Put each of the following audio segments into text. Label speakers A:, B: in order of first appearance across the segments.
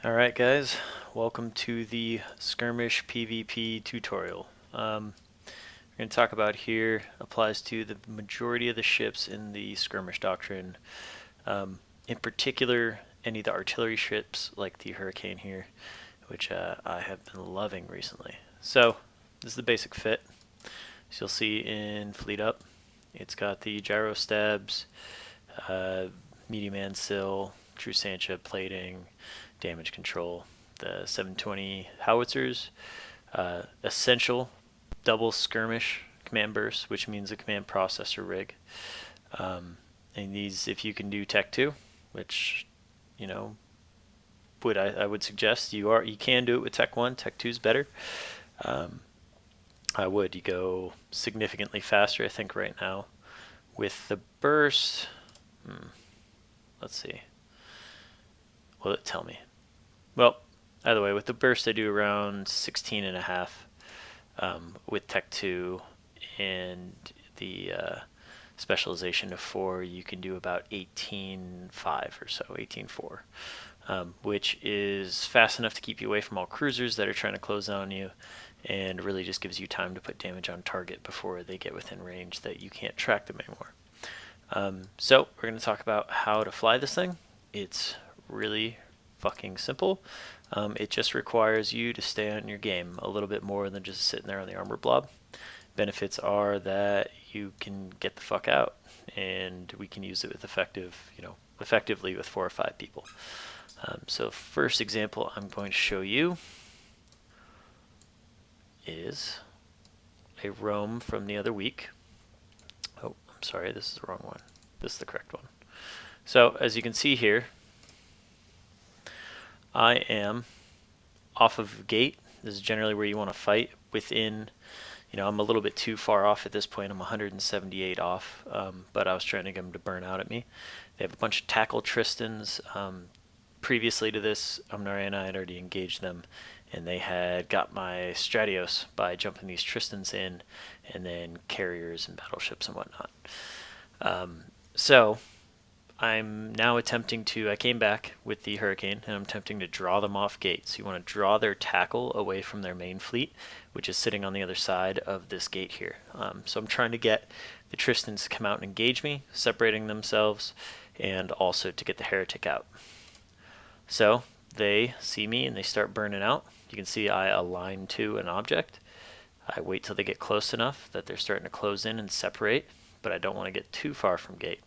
A: Alright guys, welcome to the Skirmish PvP tutorial. We're going to talk about here applies to the majority of the ships in the Skirmish doctrine. In particular, any of the artillery ships like the Hurricane here, which I have been loving recently. So, this is the basic fit. As you'll see in Fleet Up, it's got the gyro stabs, medium and sill, true Sancha plating, damage control, the 720 howitzers, essential double skirmish command burst, which means a command processor rig. And these, if you can do Tech 2, which I would suggest you can do it with Tech 1. Tech 2 is better. You go significantly faster, I think, right now with the burst. Let's see. Will it tell me? Well, either way, with the burst I do around 16 and a half. With Tech 2 and the specialization of 4, you can do about 18.5 or so, 18.4, which is fast enough to keep you away from all cruisers that are trying to close on you, and really just gives you time to put damage on target before they get within range that you can't track them anymore. So we're going to talk about how to fly this thing. It's really fucking simple. It just requires you to stay on your game a little bit more than just sitting there on the armor blob. Benefits are that you can get the fuck out, and we can use it with effectively with 4 or 5 people. So first example I'm going to show you is a roam from the other week. Oh, I'm sorry, this is the wrong one. This is the correct one. So as you can see here, I am off of gate. This is generally where you want to fight within, I'm a little bit too far off at this point. I'm 178 off, but I was trying to get them to burn out at me. They have a bunch of tackle Tristans. Previously to this, Umnari and I had already engaged them, and they had got my Stratios by jumping these Tristans in, and then carriers and battleships and whatnot. So I'm now attempting to, I came back with the Hurricane, and I'm attempting to draw them off gate. So you want to draw their tackle away from their main fleet, which is sitting on the other side of this gate here. So I'm trying to get the Tristans to come out and engage me, separating themselves, and also to get the Heretic out. So they see me and they start burning out. You can see I align to an object. I wait till they get close enough that they're starting to close in and separate, but I don't want to get too far from gate.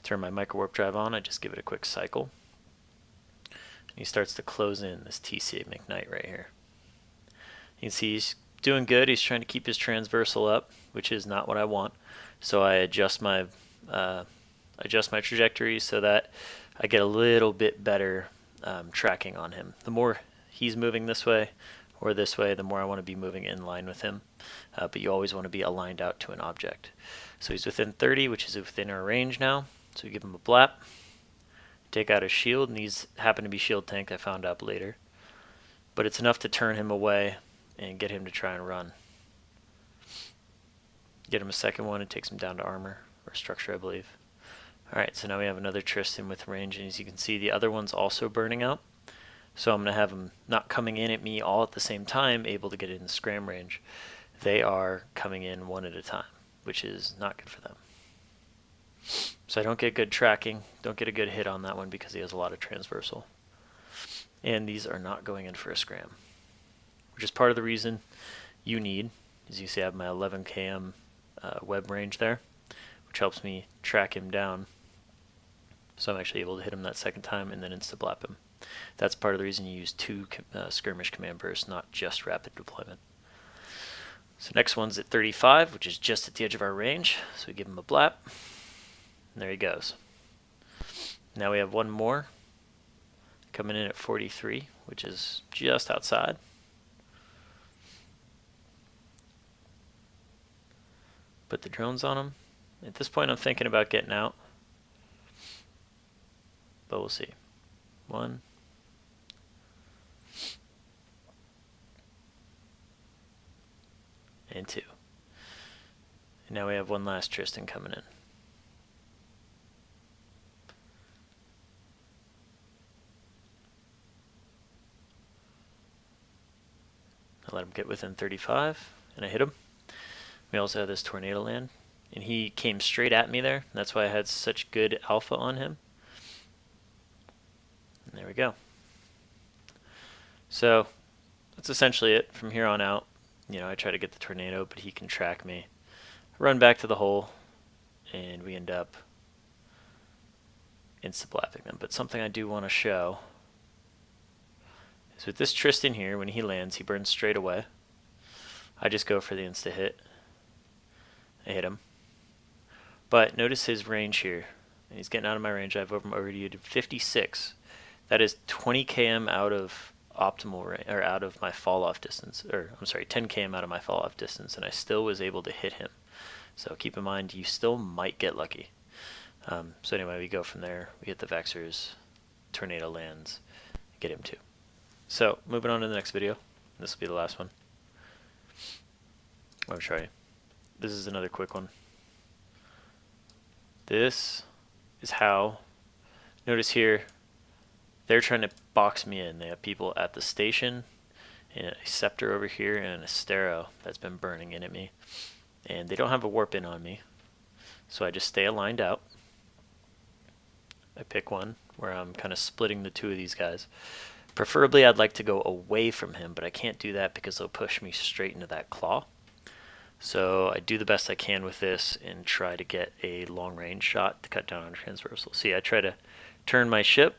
A: Turn my micro warp drive on, I just give it a quick cycle. And he starts to close in this TC McKnight right here. You can see he's doing good. He's trying to keep his transversal up, which is not what I want. So I adjust my trajectory so that I get a little bit better tracking on him. The more he's moving this way or this way, the more I want to be moving in line with him. But you always want to be aligned out to an object. So he's within 30, which is within our range now. So we give him a blap, take out his shield, and these happen to be shield tank, I found out later. But it's enough to turn him away and get him to try and run. Get him a second one, it takes him down to armor, or structure, I believe. Alright, so now we have another Tristan with range, and as you can see, the other one's also burning out. So I'm going to have them not coming in at me all at the same time, able to get in scram range. They are coming in one at a time, which is not good for them. So I don't get good tracking, don't get a good hit on that one because he has a lot of transversal. And these are not going in for a scram, which is part of the reason you need, as you see I have my 11 km web range there, which helps me track him down. So I'm actually able to hit him that second time and then insta-blap him. That's part of the reason you use 2 skirmish command bursts, not just rapid deployment. So next one's at 35, which is just at the edge of our range. So we give him a blap. And there he goes. Now we have one more coming in at 43, which is just outside. Put the drones on him. At this point I'm thinking about getting out, but we'll see. 1. And 2. And now we have one last Tristan coming in. let him get within 35, and I hit him. We also had this tornado land, and he came straight at me there. That's why I had such good alpha on him. And there we go. So that's essentially it. From here on out, you know, I try to get the tornado, but he can track me. I run back to the hole, and we end up insta-blapping them. But something I do want to show is with this Tristan here, when he lands, he burns straight away. I just go for the insta-hit. I hit him. But notice his range here. He's getting out of my range. I've already did 56. That is 20 km out of optimal range, or out of my fall off distance, or I'm sorry, 10 km out of my fall off distance, and I still was able to hit him. So keep in mind, you still might get lucky. So anyway, we go from there. We hit the Vexers, tornado lands, get him too. So moving on to the next video. This will be the last one. I'm sorry. This is another quick one. This is how, notice here, they're trying to box me in. They have people at the station, and a scepter over here, and an Astero that's been burning in at me. And they don't have a warp in on me. So I just stay aligned out. I pick one where I'm kind of splitting the two of these guys. Preferably I'd like to go away from him, but I can't do that because they'll push me straight into that claw. So I do the best I can with this and try to get a long range shot to cut down on transversal. See, I try to turn my ship,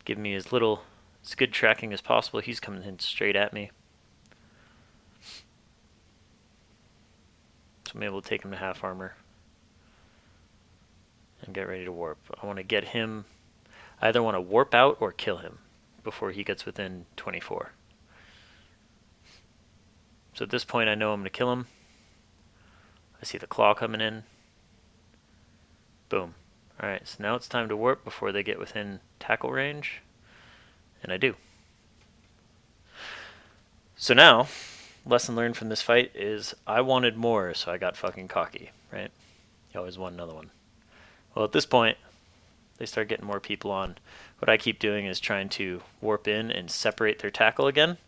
A: give me as good tracking as possible. He's coming in straight at me. So I'm able to take him to half armor and get ready to warp. I want to get him, I either want to warp out or kill him before he gets within 24. So at this point I know I'm going to kill him. I see the claw coming in. Boom. Alright, so now it's time to warp before they get within tackle range. And I do. So now, lesson learned from this fight is I wanted more, so I got fucking cocky, right? You always want another one. Well, at this point, they start getting more people on. What I keep doing is trying to warp in and separate their tackle again.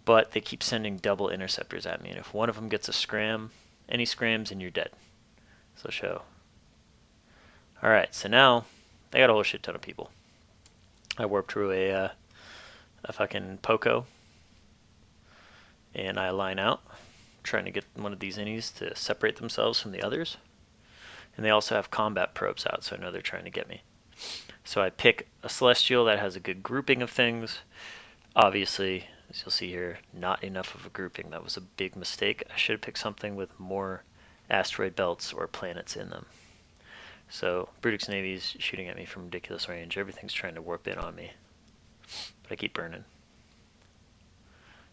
A: But they keep sending double interceptors at me, and if one of them gets a scram, any scrams and you're dead. So show. Alright, so now they got a whole shit ton of people. I warped through a fucking Poco, and I line out, trying to get one of these innies to separate themselves from the others. And they also have combat probes out, so I know they're trying to get me. So I pick a Celestial that has a good grouping of things. Obviously, as you'll see here, not enough of a grouping. That was a big mistake. I should have picked something with more asteroid belts or planets in them. So Brutix Navy's shooting at me from ridiculous range. Everything's trying to warp in on me. But I keep burning.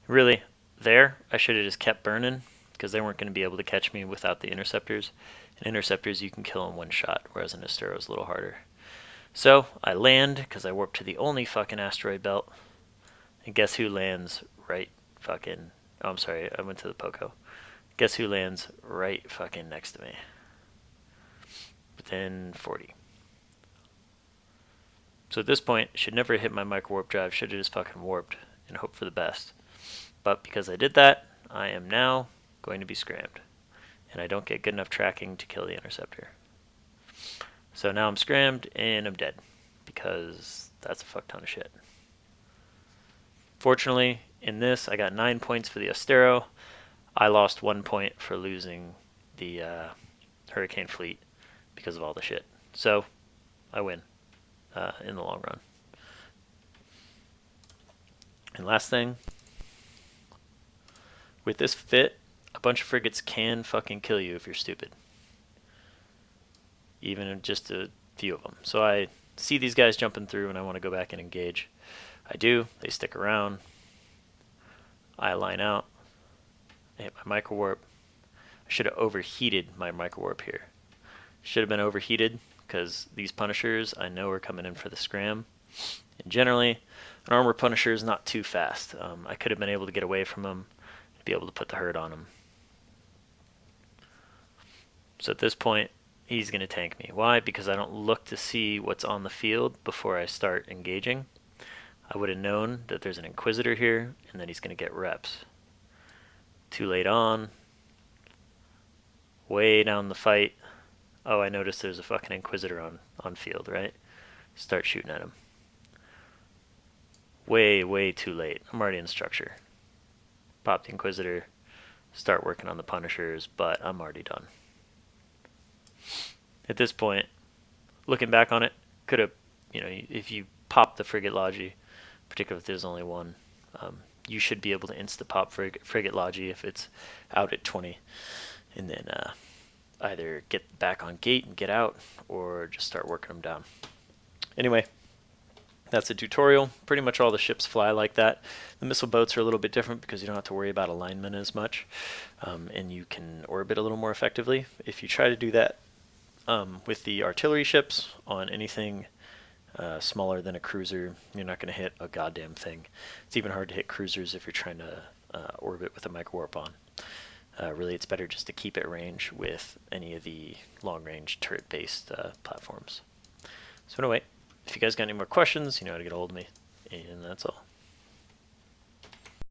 A: Really, there, I should have just kept burning, because they weren't going to be able to catch me without the interceptors. And interceptors you can kill in one shot, whereas an Astero is a little harder. So I land, because I warped to the only fucking asteroid belt. And guess who lands right fucking... Oh, I'm sorry, I went to the Poco. Guess who lands right fucking next to me? Within 40. So at this point, should never hit my micro warp drive. Should have just fucking warped and hoped for the best. But because I did that, I am now going to be scrammed. And I don't get good enough tracking to kill the interceptor. So now I'm scrammed and I'm dead. Because that's a fuck ton of shit. Fortunately, in this, I got 9 points for the Astero. I lost 1 point for losing the Hurricane Fleet because of all the shit. So, I win in the long run. And last thing, with this fit, a bunch of frigates can fucking kill you if you're stupid. Even just a few of them. So I see these guys jumping through and I want to go back and engage. I do. They stick around. I line out. I hit my micro warp. I should have overheated my micro warp here. Should have been overheated because these Punishers I know are coming in for the scram. And generally, an armor Punisher is not too fast. I could have been able to get away from him and be able to put the hurt on him. So at this point, he's going to tank me. Why? Because I don't look to see what's on the field before I start engaging. I would have known that there's an Inquisitor here, and that he's going to get reps. Too late on. Way down the fight. Oh, I noticed there's a fucking Inquisitor on field, right? Start shooting at him. Way too late. I'm already in structure. Pop the Inquisitor. Start working on the Punishers, but I'm already done. At this point, looking back on it, could have, if you pop the Frigate Logi, particularly if there's only one, you should be able to insta-pop Frigate Logi if it's out at 20, and then either get back on gate and get out, or just start working them down. Anyway, that's a tutorial. Pretty much all the ships fly like that. The missile boats are a little bit different because you don't have to worry about alignment as much, and you can orbit a little more effectively. If you try to do that with the artillery ships on anything smaller than a cruiser, you're not going to hit a goddamn thing. It's even hard to hit cruisers if you're trying to orbit with a micro-warp on. Really, it's better just to keep at range with any of the long-range turret-based platforms. So anyway, if you guys got any more questions, you know how to get a hold of me, and that's all.